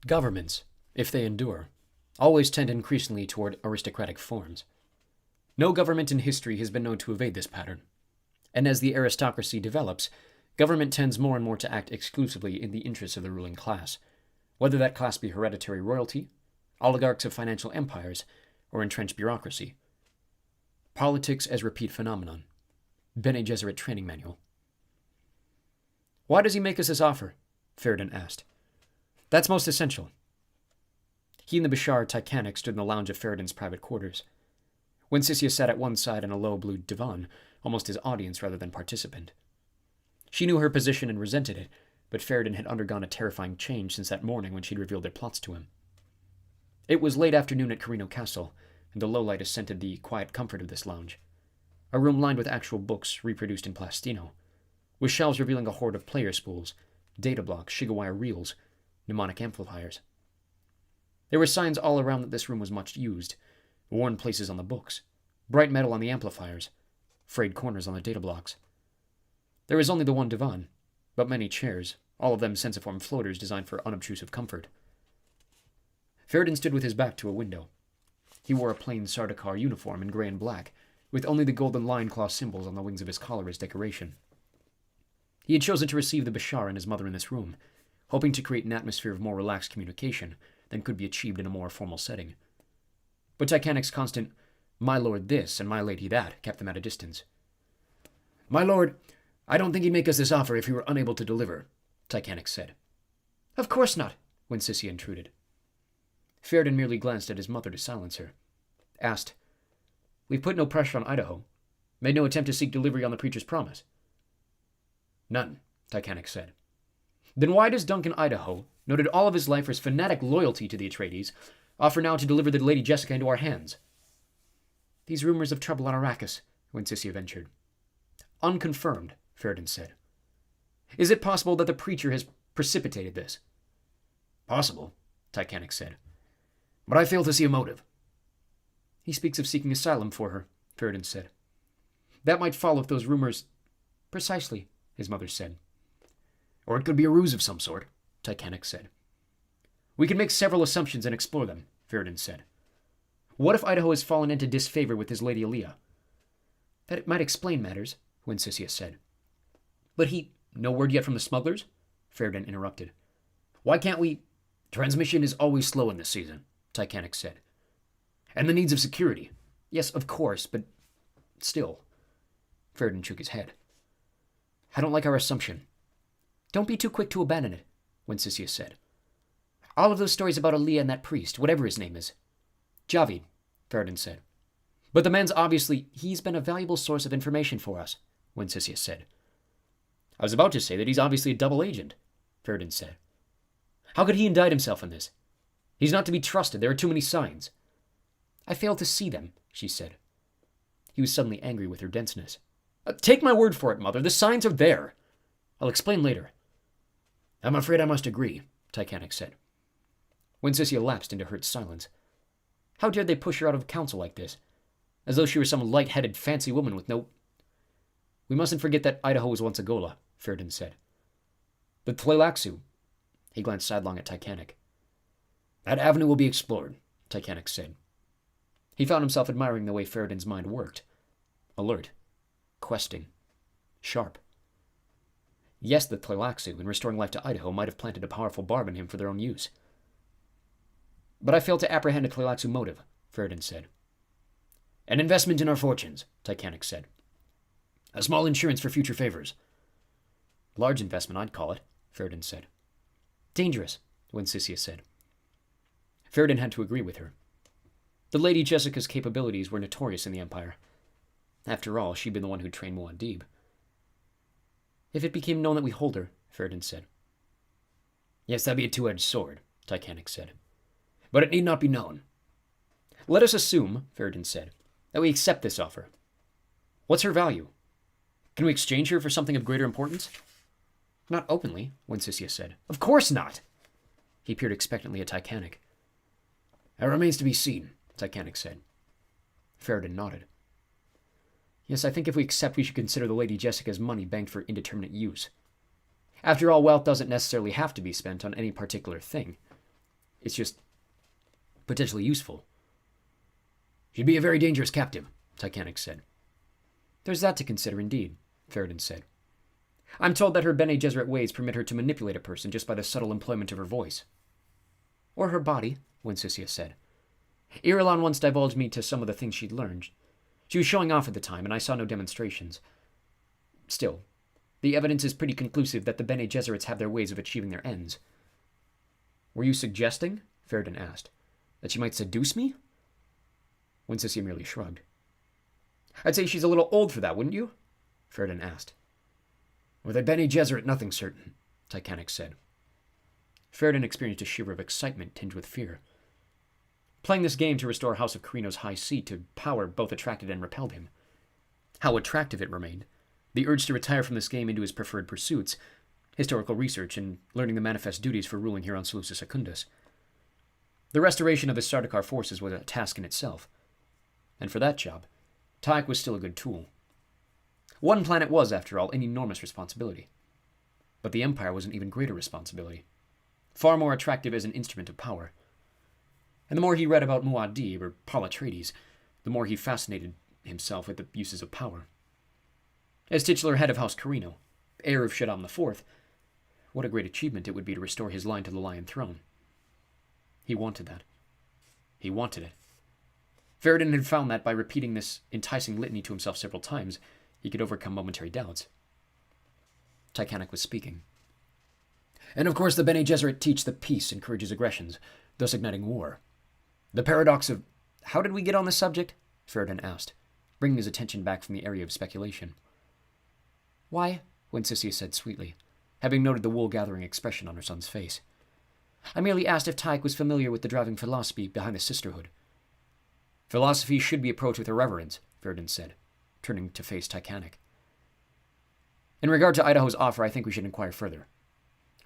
Governments, if they endure, always tend increasingly toward aristocratic forms. No government in history has been known to evade this pattern, and as the aristocracy develops, government tends more and more to act exclusively in the interests of the ruling class, whether that class be hereditary royalty, oligarchs of financial empires, or entrenched bureaucracy. Politics as Repeat Phenomenon. Bene Gesserit Training Manual. "Why does he make us this offer?" Ferrodin asked. "That's most essential." He and the Bashar Titanic stood in the lounge of Ferrodin's private quarters. Wincisia sat at one side on a low blue divan, almost his audience rather than participant. She knew her position and resented it, but Ferrodin had undergone a terrifying change since that morning when she'd revealed their plots to him. It was late afternoon at Carino Castle, and the low light ascended the quiet comfort of this lounge. A room lined with actual books reproduced in plastino, with shelves revealing a hoard of player spools, data blocks, Shigawire reels, mnemonic amplifiers. There were signs all around that this room was much used, worn places on the books, bright metal on the amplifiers, frayed corners on the data blocks. There was only the one divan, but many chairs, all of them sensiform floaters designed for unobtrusive comfort. Ferrodin stood with his back to a window. He wore a plain Sardaukar uniform in gray and black, with only the golden lion-claw symbols on the wings of his collar as decoration. He had chosen to receive the Bashar and his mother in this room, hoping to create an atmosphere of more relaxed communication than could be achieved in a more formal setting. But Titanic's constant, "My lord this and my lady that," kept them at a distance. "My lord, I don't think he'd make us this offer if he were unable to deliver," Titanic said. "Of course not," Wincisia intruded. Ferrodin merely glanced at his mother to silence her. Asked, "We've put no pressure on Idaho. Made no attempt to seek delivery on the preacher's promise." "None," Titanic said. "Then why does Duncan Idaho, noted all of his life for his fanatic loyalty to the Atreides, offer now to deliver the Lady Jessica into our hands?" "These rumors of trouble on Arrakis," Wincisia ventured. "Unconfirmed," Ferrodin said. "Is it possible that the preacher has precipitated this?" "Possible," Titanic said. "But I fail to see a motive." "He speaks of seeking asylum for her," Ferrodin said. "That might follow if those rumors—" "Precisely," his mother said. "Or it could be a ruse of some sort," Titanic said. "We can make several assumptions and explore them," Ferrodin said. "What if Idaho has fallen into disfavor with his Lady Aaliyah?" "That might explain matters," Wincisia said. "But no word yet from the smugglers?" Ferrodin interrupted. "Why can't we—" "Transmission is always slow in this season," Titanic said. "And the needs of security." "Yes, of course, but still." Ferrodin shook his head. "I don't like our assumption." "Don't be too quick to abandon it," Wincisia said. "All of those stories about Aaliyah and that priest, whatever his name is." "Javid," Ferrodin said. "But the man's obviously—" "He's been a valuable source of information for us," Wincisia said. "I was about to say that he's obviously a double agent," Ferrodin said. "How could he indict himself in this? He's not to be trusted. There are too many signs." "I fail to see them," she said. He was suddenly angry with her denseness. "Take my word for it, Mother. The signs are there. I'll explain later." "I'm afraid I must agree," Titanic said. Wincisia lapsed into hurt silence. How dared they push her out of council like this? As though she were some light-headed fancy woman with no— "We mustn't forget that Idaho was once a Gola," Ferrodin said. "The Tleilaxu." He glanced sidelong at Titanic. "That avenue will be explored," Titanic said. He found himself admiring the way Ferrodin's mind worked. Alert. Questing. Sharp. Yes, the Tleilaxu, in restoring life to Idaho, might have planted a powerful barb in him for their own use. "But I fail to apprehend a Tleilaxu motive," Ferrodin said. "An investment in our fortunes," Titanic said. "A small insurance for future favors." "Large investment, I'd call it," Ferrodin said. "Dangerous," Wincisia said. Ferrodin had to agree with her. The Lady Jessica's capabilities were notorious in the Empire. After all, she'd been the one who trained Muad'Dib. "If it became known that we hold her," Ferrodin said. "Yes, that'd be a two-edged sword," Titanic said. "But it need not be known." "Let us assume," Ferrodin said, "that we accept this offer. What's her value? Can we exchange her for something of greater importance?" "Not openly," Wincisia said. "Of course not!" He peered expectantly at Titanic. "That remains to be seen," Titanic said. Ferrodin nodded. "Yes, I think if we accept, we should consider the Lady Jessica's money banked for indeterminate use. After all, wealth doesn't necessarily have to be spent on any particular thing. It's just potentially useful. She'd be a very dangerous captive, Titanic said. There's that to consider indeed, Ferrodin said. I'm told that her Bene Gesserit ways permit her to manipulate a person just by the subtle employment of her voice. Or her body, Winsisia said. Irulan once divulged me to some of the things she'd learned. She was showing off at the time, and I saw no demonstrations. Still, the evidence is pretty conclusive that the Bene Gesserits have their ways of achieving their ends. Were you suggesting, Ferrodin asked, that she might seduce me? Winsisia merely shrugged. I'd say she's a little old for that, wouldn't you? Ferrodin asked. With a Bene Gesserit, nothing's certain, Titanic said. Ferrodin experienced a shiver of excitement tinged with fear. Playing this game to restore House of Carino's high seat to power both attracted and repelled him. How attractive it remained. The urge to retire from this game into his preferred pursuits, historical research and learning the manifest duties for ruling here on Seleucus Secundus. The restoration of the Sardaukar forces was a task in itself. And for that job, Tyack was still a good tool. One planet was, after all, an enormous responsibility. But the Empire was an even greater responsibility. Far more attractive as an instrument of power. And the more he read about Muad'Dib or Paul Atreides, the more he fascinated himself with the uses of power. As titular head of House Carino, heir of Shaddam IV, what a great achievement it would be to restore his line to the Lion Throne. He wanted that. He wanted it. Ferrodin had found that by repeating this enticing litany to himself several times, he could overcome momentary doubts. Titanic was speaking. And of course the Bene Gesserit teach that peace encourages aggressions, thus igniting war. The paradox of... How did we get on this subject? Ferrodin asked, bringing his attention back from the area of speculation. Why, Winsisia said sweetly, having noted the wool-gathering expression on her son's face. I merely asked if Tyack was familiar with the driving philosophy behind the sisterhood. Philosophy should be approached with irreverence, Ferrodin said, turning to face Titanic. In regard to Idaho's offer, I think we should inquire further.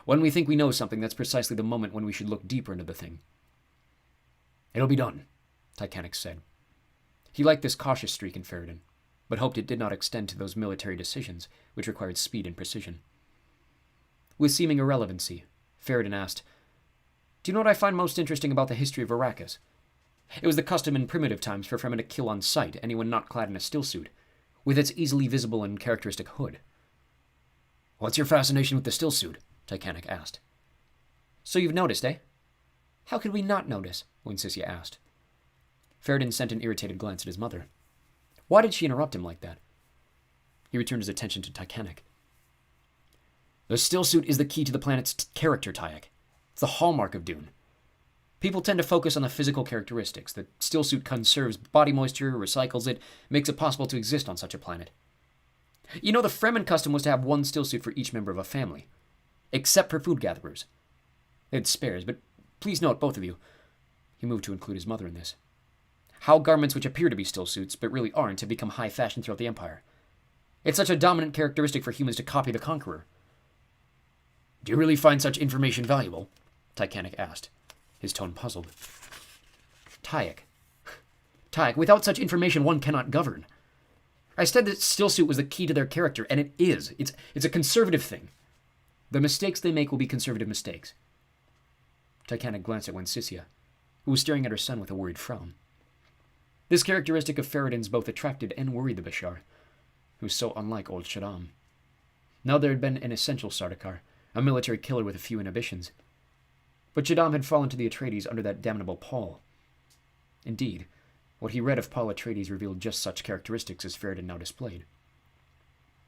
When we think we know something, that's precisely the moment when we should look deeper into the thing. It'll be done, Titanic said. He liked this cautious streak in Ferrodin, but hoped it did not extend to those military decisions which required speed and precision. With seeming irrelevancy, Ferrodin asked, Do you know what I find most interesting about the history of Arrakis? It was the custom in primitive times for Fremen to kill on sight anyone not clad in a stillsuit, with its easily visible and characteristic hood. What's your fascination with the stillsuit? Titanic asked. So you've noticed, eh? How could we not notice? Winsisia asked. Ferrodin sent an irritated glance at his mother. Why did she interrupt him like that? He returned his attention to Titanic. The stillsuit is the key to the planet's character, Tyack. It's the hallmark of Dune. People tend to focus on the physical characteristics. The stillsuit conserves body moisture, recycles it, makes it possible to exist on such a planet. You know, the Fremen custom was to have one stillsuit for each member of a family, except for food gatherers. They had spares, but please note, both of you, he moved to include his mother in this, how garments which appear to be stillsuits, but really aren't, have become high fashion throughout the Empire. It's such a dominant characteristic for humans to copy the conqueror. Do you really find such information valuable? Titanic asked, his tone puzzled. Tyack, without such information one cannot govern. I said that stillsuit was the key to their character, and it is. It's a conservative thing. The mistakes they make will be conservative mistakes. Titanic glanced at Winsisia, who was staring at her son with a worried frown. This characteristic of Ferrodin's both attracted and worried the Bashar, who was so unlike old Shaddam. Now there had been an essential Sardaukar, a military killer with a few inhibitions. But Shaddam had fallen to the Atreides under that damnable Paul. Indeed, what he read of Paul Atreides revealed just such characteristics as Ferrodin now displayed.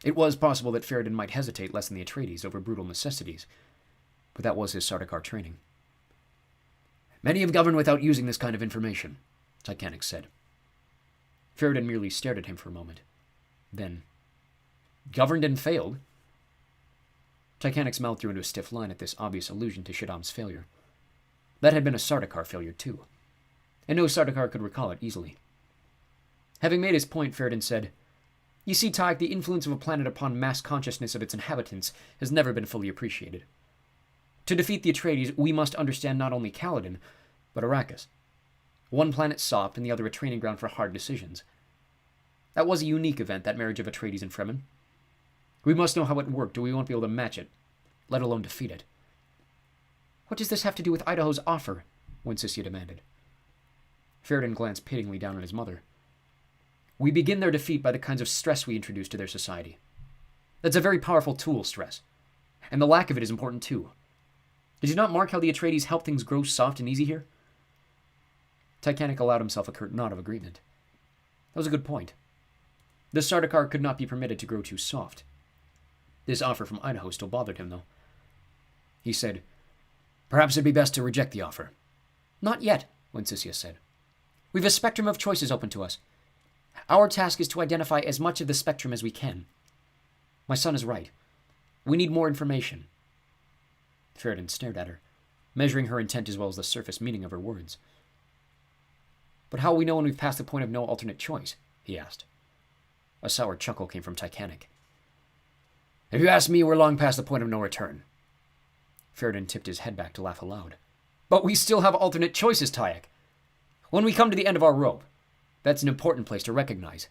It was possible that Ferrodin might hesitate less than the Atreides over brutal necessities, but that was his Sardaukar training. Many have governed without using this kind of information, Titanic said. Ferrodin merely stared at him for a moment. Then, governed and failed? Titanic's mouth drew into a stiff line at this obvious allusion to Shaddam's failure. That had been a Sardaukar failure, too, and no Sardaukar could recall it easily. Having made his point, Ferrodin said, You see, Tyack, the influence of a planet upon mass consciousness of its inhabitants has never been fully appreciated. To defeat the Atreides, we must understand not only Caladan, but Arrakis. One planet soft and the other a training ground for hard decisions. That was a unique event, that marriage of Atreides and Fremen. We must know how it worked, or we won't be able to match it, let alone defeat it. What does this have to do with Idaho's offer? Wencesia demanded. Ferrodin glanced pityingly down at his mother. We begin their defeat by the kinds of stress we introduce to their society. That's a very powerful tool, stress. And the lack of it is important too. Did you not mark how the Atreides help things grow soft and easy here? Titanic allowed himself a curt nod of agreement. That was a good point. The Sardaukar could not be permitted to grow too soft. This offer from Idaho still bothered him, though. He said, Perhaps it'd be best to reject the offer. Not yet, Wencesia said. We've a spectrum of choices open to us. Our task is to identify as much of the spectrum as we can. My son is right. We need more information. Ferrodin stared at her, measuring her intent as well as the surface meaning of her words. But how will we know when we've passed the point of no alternate choice? He asked. A sour chuckle came from Titanic. If you ask me, we're long past the point of no return. Ferrodin tipped his head back to laugh aloud. But we still have alternate choices, Tyak. When we come to the end of our rope, that's an important place to recognize.